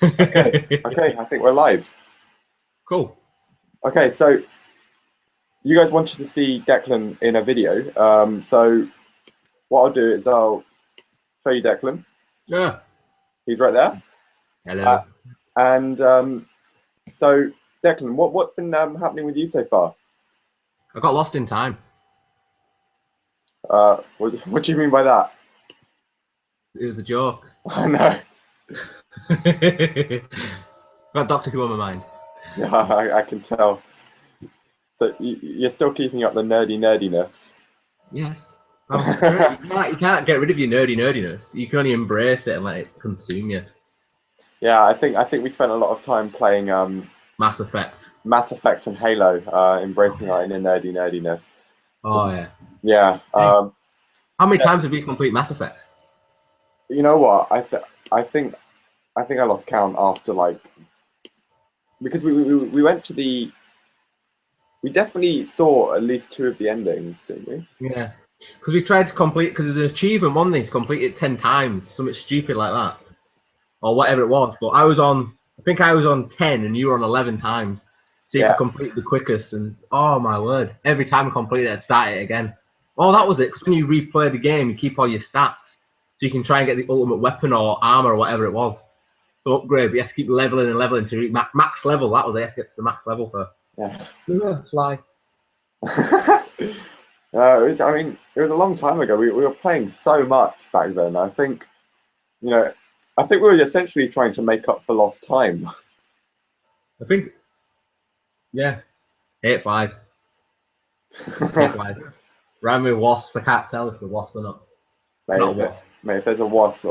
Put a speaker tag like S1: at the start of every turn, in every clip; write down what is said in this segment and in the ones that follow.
S1: Okay, I think we're live.
S2: Cool.
S1: Okay, so you guys wanted to see Declan in a video. So what I'll do is I'll show you Declan.
S2: Yeah.
S1: He's right there. Uh,
S2: Hello.
S1: and so Declan, what's been happening with you so far?
S2: I got lost in time.
S1: What do you mean by that?
S2: It was a joke.
S1: I know.
S2: Got Doctor Who on my mind.
S1: Yeah, I can tell. So you're still keeping up the nerdiness.
S2: Yes. You can't get rid of your nerdiness. You can only embrace it and let it consume you.
S1: Yeah, I think we spent a lot of time playing
S2: Mass Effect.
S1: Mass Effect and Halo, embracing our inner nerdiness.
S2: Oh yeah.
S1: Yeah.
S2: Hey, how many
S1: Yeah.
S2: times have you complete Mass Effect?
S1: You know what? I think I lost count after like because we went to the we definitely saw at least two of the endings, didn't we?
S2: Yeah. Because we tried to complete, because there's an achievement, one thing, to complete it 10 times, something stupid like that. Or whatever it was. But I think I was on 10 and you were on 11 times. See if I
S1: Yeah,
S2: complete the quickest. And oh my word, every time I completed it, I'd start it again. Oh, that was it. Because when you replay the game, you keep all your stats. So you can try and get the ultimate weapon or armor or whatever it was. So upgrade, but you have to keep leveling and leveling to reach max level. That was it. You have to get to the max level for fly.
S1: I mean, it was a long time ago. We were playing so much back then. You know, I think we were essentially trying to make up for lost time.
S2: I think, yeah, hate flies. Hate flies. Ran with wasp. I can't tell if the wasp or not. It's
S1: Mate,
S2: not a wasp.
S1: mate, if there's a wasp, there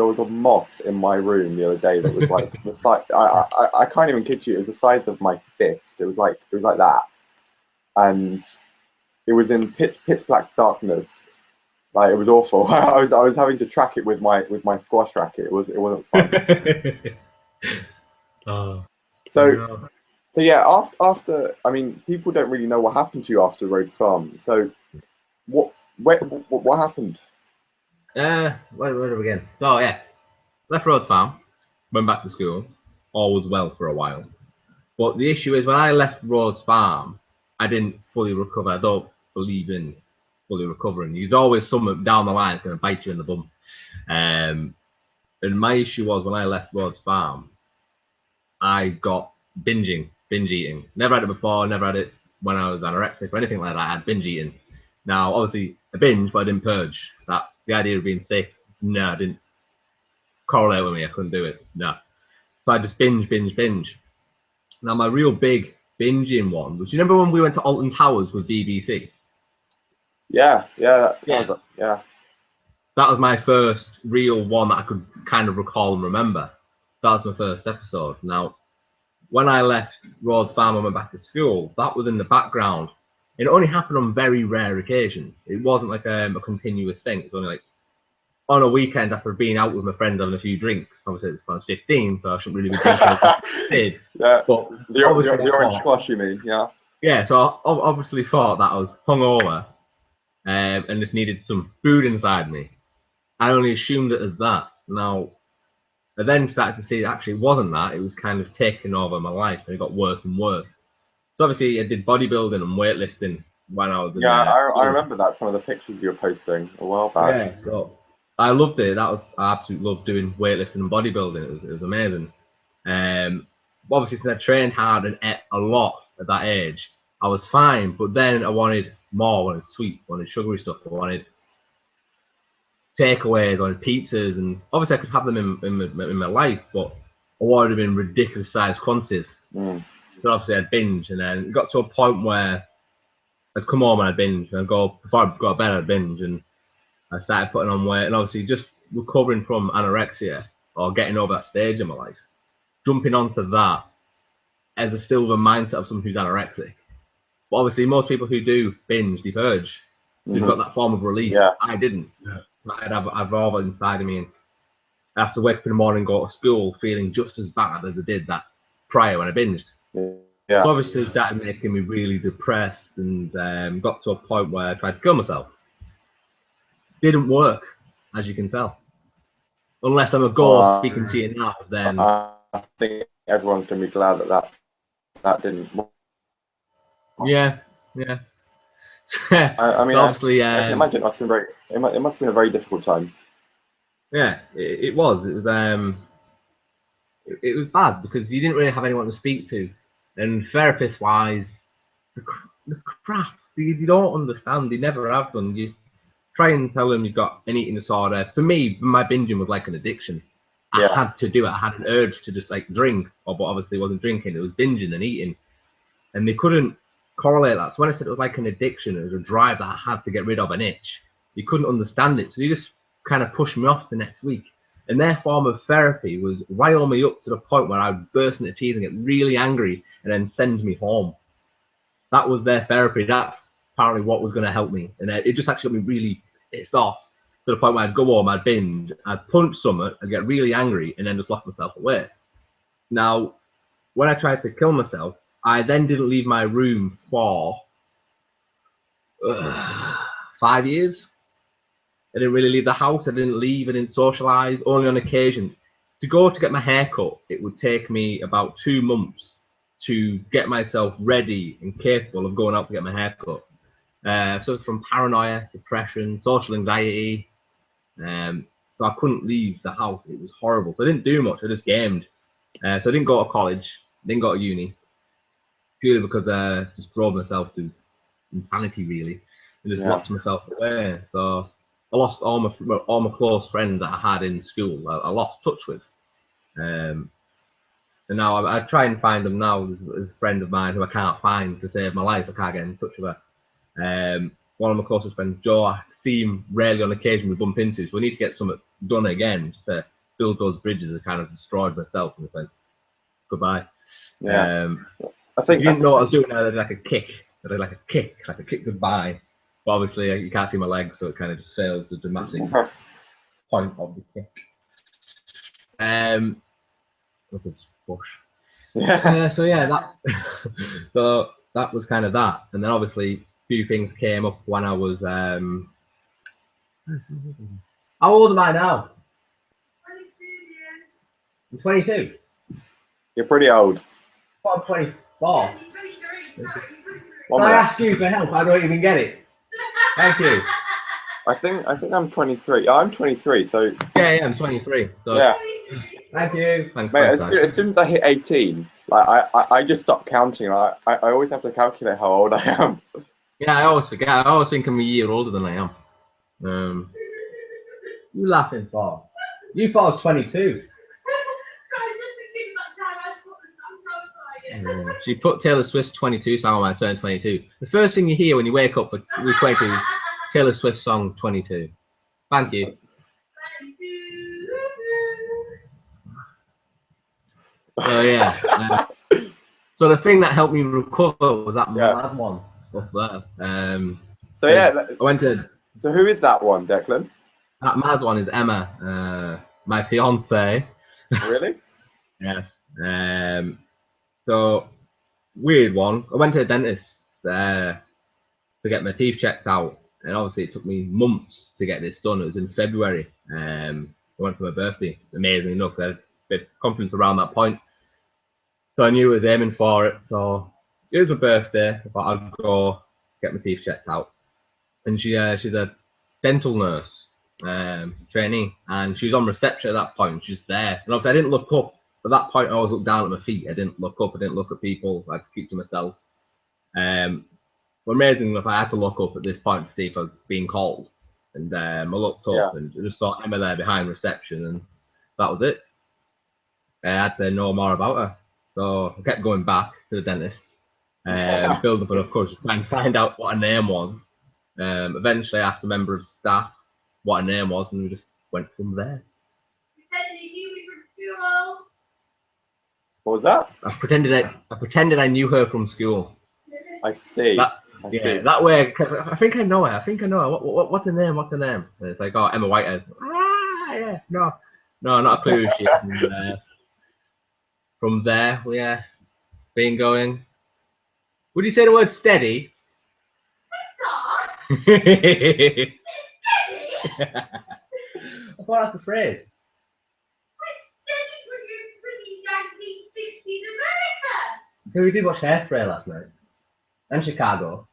S1: was a moth in my room the other day that was like the size. I can't even kid you. It was the size of my fist. It was like that, and it was in pitch black darkness. Like it was awful. I was having to track it with my squash racket. It wasn't fun.
S2: Oh,
S1: So
S2: no.
S1: so yeah, after I mean, people don't really know what happened to you after Rhodes Farm. So what happened?
S2: Where do we begin? So yeah, left Rhodes Farm, went back to school, all was well for a while. But the issue is when I left Rhodes Farm, I didn't fully recover. I don't believe in fully recovering. There's always someone down the line that's going to bite you in the bum. Um, and my issue was when I left Rhodes Farm, I got binge eating. Never had it before, never had it when I was anorexic or anything like that. I had binge eating. Now, obviously, a binge, but I didn't purge. That the idea of being sick, no, I didn't correlate with me. I couldn't do it. No. So I just binge. Now, my real big binging one was, you remember when we went to Alton Towers with BBC?
S1: Yeah, yeah,
S2: Yeah.
S1: yeah.
S2: That was my first real one that I could kind of recall and remember. That was my first episode. Now, when I left Rhodes Farm and went back to school, that was in the background. It only happened on very rare occasions. It wasn't like a continuous thing. It was only like on a weekend after being out with my friends having a few drinks. Obviously, it's when I was 15, so I shouldn't really be drinking as much as I did.
S1: Yeah,
S2: But
S1: the
S2: obviously, I
S1: orange
S2: thought,
S1: squash, you mean? Yeah.
S2: yeah, so I obviously thought that I was hungover and just needed some food inside me. I only assumed it as that. Now, I then started to see it actually wasn't that. It was kind of taking over my life and it got worse and worse. So obviously, I did bodybuilding and weightlifting when I was in
S1: Yeah, I
S2: school.
S1: remember that, some of the pictures you were posting a while back.
S2: Yeah, so I loved it. I absolutely loved doing weightlifting and bodybuilding. It was amazing. Obviously, since I trained hard and ate a lot at that age, I was fine. But then I wanted more. I wanted sweets, I wanted sugary stuff. I wanted takeaways, I wanted pizzas, and obviously I could have them in my life, but I wanted them in ridiculous sized quantities.
S1: Mm.
S2: So obviously I'd binge, and then it got to a point where I'd come home and I'd binge, and I'd go before I got to bed I'd binge, and I started putting on weight, and obviously just recovering from anorexia or getting over that stage in my life, jumping onto that as a still the mindset of someone who's anorexic. But obviously, most people who do binge, they purge. So you've got that form of release.
S1: Yeah.
S2: I didn't. Yeah. So I'd have all that inside of me, and I have to wake up in the morning and go to school feeling just as bad as I did that prior when I binged.
S1: Yeah.
S2: So obviously, it started making me really depressed, and got to a point where I tried to kill myself. Didn't work, as you can tell. Unless I'm a ghost speaking to you now, then
S1: I think everyone's going to be glad that didn't.
S2: yeah.
S1: I mean,
S2: Obviously,
S1: I can imagine it must have been it must have been a very difficult time.
S2: yeah, it was. It was bad because you didn't really have anyone to speak to, and therapist wise, the crap you don't understand. They never have done. You try and tell them you've got an eating disorder. For me, my binging was like an addiction. I
S1: Yeah,
S2: had to do it. I had an urge to just like drink, but obviously it wasn't drinking. It was binging and eating, and they couldn't correlate that. So when I said it was like an addiction, it was a drive that I had to get rid of, an itch. You couldn't understand it, so you just kind of pushed me off the next week. And their form of therapy was rile me up to the point where I would burst into tears and get really angry and then send me home. That was their therapy. That's apparently what was going to help me. And it just actually got me really pissed off to the point where I'd go home, I'd binge, I'd punch something, I'd get really angry and then just lock myself away. Now, when I tried to kill myself, I then didn't leave my room for 5 years. I didn't really leave the house. I didn't leave. I didn't socialize. Only on occasion. To go to get my hair cut, it would take me about 2 months to get myself ready and capable of going out to get my hair cut. So from paranoia, depression, social anxiety. So I couldn't leave the house. It was horrible. So I didn't do much. I just gamed. So I didn't go to college. Didn't go to uni. Purely because I just drove myself to insanity, really, and just locked myself away. So I lost all my close friends that I had in school. I lost touch with, and now I try and find them now. There's a friend of mine who I can't find to save my life. I can't get in touch with her. One of my closest friends, Joe, I see him rarely on occasion we bump into, so we need to get something done again just to build those bridges. I kind of destroyed myself, and it's like goodbye.
S1: yeah.
S2: If you didn't know what I was doing, I did like a kick. I did like a kick goodbye. But obviously, you can't see my legs, so it kind of just fails the dramatic point of the kick. Look at push.
S1: Yeah.
S2: So yeah, so that was kind of that, and then obviously a few things came up when I was. How old am I now? 22. I'm 22.
S1: You're pretty old.
S2: Well, I'm 24.
S1: One
S2: Can I
S1: minute.
S2: ask you for help? I don't even get it. Thank you.
S1: I think I'm 23. I'm 23. So
S2: yeah, I'm 23. So
S1: yeah.
S2: Thank you. Thanks,
S1: Mate,
S2: thanks,
S1: as soon as I hit 18, like I just stopped counting. I always have to calculate how old I am.
S2: Yeah, I always forget. I always think I'm a year older than I am. You laughing for? You thought I was 22. She put Taylor Swift's 22 song on when I turned 22. The first thing you hear when you wake up with 22 is Taylor Swift's song 22. Thank you. So yeah. So the thing that helped me recover was that mad one up there.
S1: So yeah,
S2: I went to.
S1: So who is that one, Declan?
S2: That mad one is Emma, my fiance.
S1: Really?
S2: Yes. So weird one. I went to a dentist to get my teeth checked out, and obviously it took me months to get this done. It was in February. I went for my birthday. Amazing enough, I had a bit of confidence around that point, so I knew I was aiming for it. So it was my birthday. I thought I'd go get my teeth checked out, and she's a dental nurse trainee, and she was on reception at that point. She's there, and obviously I didn't look up. At that point, I always looked down at my feet. I didn't look up. I didn't look at people. I keep to myself. But amazing enough, I had to look up at this point to see if I was being called, and I looked up and I just saw Emma there behind reception, and that was it. I had to know more about her, so I kept going back to the dentist, build up enough courage to try and find out what her name was. Eventually, I asked a member of staff what her name was, and we just went from there.
S1: What was that?
S2: I pretended I knew her from school.
S1: I see.
S2: That way, cause I think I know her. What's her name? What's her name? And it's like, oh, Emma Whitehead. Yeah. No, not a clue who she is. And, from there, been going. Would you say the word steady? I thought that's the phrase. We did watch Hairspray last night. And Chicago.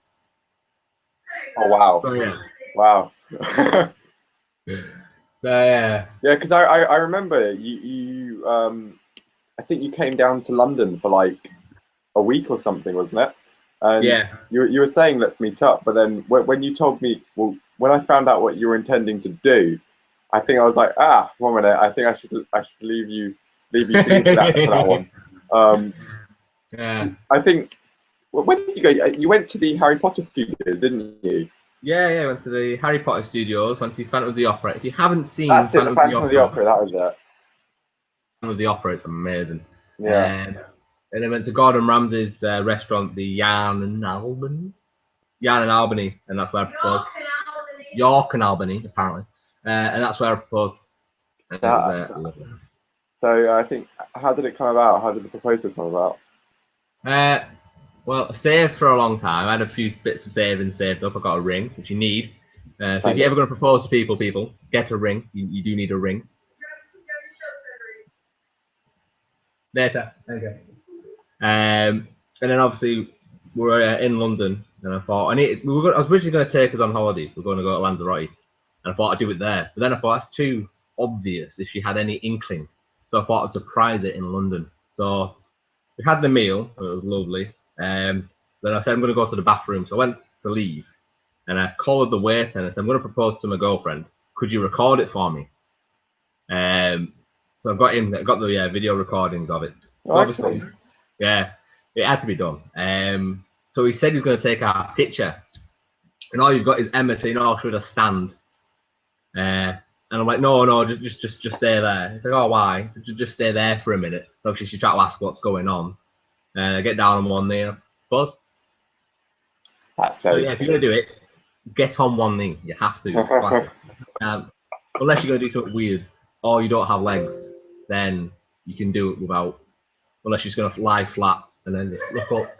S1: Oh wow,
S2: So yeah.
S1: wow.
S2: So yeah.
S1: Yeah, because I remember I think you came down to London for like a week or something, wasn't it? And
S2: Yeah.
S1: you were saying let's meet up, but then when you told me, well, when I found out what you were intending to do, I think I was like, 1 minute, I think I should leave you be for that one. Um,
S2: Yeah.
S1: I think when did you go? You went to the Harry Potter studios, didn't you?
S2: Yeah, went to the Harry Potter studios, went to see Phantom of the Opera. If you haven't seen
S1: That's it, the
S2: Phantom of the
S1: Phantom of the
S2: Opera,
S1: Opera. That was it.
S2: Phantom of the Opera, it's amazing.
S1: Yeah.
S2: And then went to Gordon Ramsay's restaurant, the Yarn and Albany, and that's where I proposed. York and Albany, apparently, and that's where I proposed. And it was
S1: So,
S2: lovely.
S1: so I think, how did it come about? How did the proposal come about?
S2: Well, I saved for a long time. I had a few bits of saving saved up. I got a ring, which you need. So if you're ever going to propose to people, get a ring. You do need a ring. Later. Okay. And then obviously we're in London, and I thought I was originally going to take us on holiday. We're going to go to Lanzarote, and I thought I'd do it there. But then I thought that's too obvious if she had any inkling. So I thought I'd surprise it in London. So we had the meal. It was lovely. Then I said I'm going to go to the bathroom. So I went to leave, and I called the waiter and I said I'm going to propose to my girlfriend. Could you record it for me? So I got the video recordings of it.
S1: Oh,
S2: So obviously,
S1: excellent.
S2: yeah, it had to be done. So he said he was going to take our picture, and all you've got is Emma saying, "Oh, should I stand?" And I'm like, "No, just stay there." He's like, "Oh, why?" Just stay there for a minute. Obviously, she tried to ask what's going on. I get down on one knee, but
S1: That's
S2: so
S1: very
S2: yeah, if you're gonna
S1: sweet.
S2: do it, get on one knee. You have to. It's classic. Unless you're gonna do something weird, or you don't have legs, then you can do it without. Unless you're just gonna lie flat and then just look up